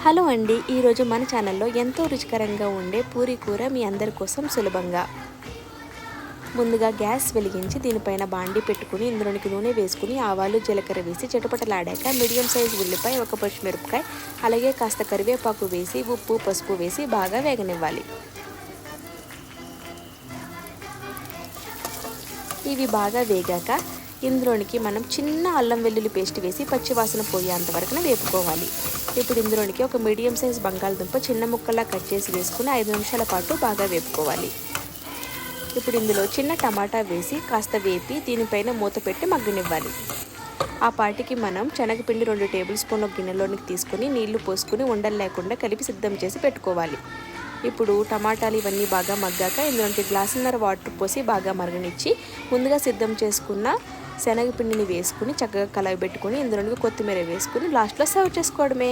Hello అండి, ఈరోజు మన ఛానల్లో ఎంతో రుచికరంగా ఉండే పూరీ కూర మీ అందరి కోసం సులభంగా. ముందుగా గ్యాస్ వెలిగించి దీనిపైన బాండి పెట్టుకుని ఇందులోనికి నూనె వేసుకుని ఆవాలు జీలకర్ర వేసి చిటపటలాడాక మీడియం సైజు ఉల్లిపాయ, ఒక పచ్చిమిరపకాయ, అలాగే కాస్త కరివేపాకు వేసి ఉప్పు పసుపు వేసి బాగా వేగనివ్వాలి. ఇవి బాగా వేగాక ఇందులోనికి మనం చిన్న అల్లం వెల్లుల్లి పేస్ట్ వేసి పచ్చివాసన పోయేంత వరకు వేపుకోవాలి. ఇప్పుడు ఇందులోనికి ఒక మీడియం సైజ్ బంగాళదుంప చిన్న ముక్కలా కట్ చేసి వేసుకుని 5 నిమిషాల పాటు బాగా వేపుకోవాలి. ఇప్పుడు ఇందులో చిన్న టమాటా వేసి కాస్త వేపి దీనిపైన మూత పెట్టి మగ్గనివ్వాలి. ఆ పాటికి మనం శనగపిండి 2 టేబుల్ స్పూన్ల గిన్నెలోనికి తీసుకుని నీళ్లు పోసుకుని ఉండలు లేకుండా కలిపి సిద్ధం చేసి పెట్టుకోవాలి. ఇప్పుడు టమాటాలు ఇవన్నీ బాగా మగ్గాక ఇందులోకి గ్లాసున్నర వాటర్ పోసి బాగా మరగనిచ్చి ముందుగా సిద్ధం చేసుకున్న శనగపిండిని వేసుకుని చక్కగా కలయబెట్టుకుని ఇందులోకి కొత్తిమీర వేసుకుని లాస్ట్లో సర్వ్ చేసుకోవడమే.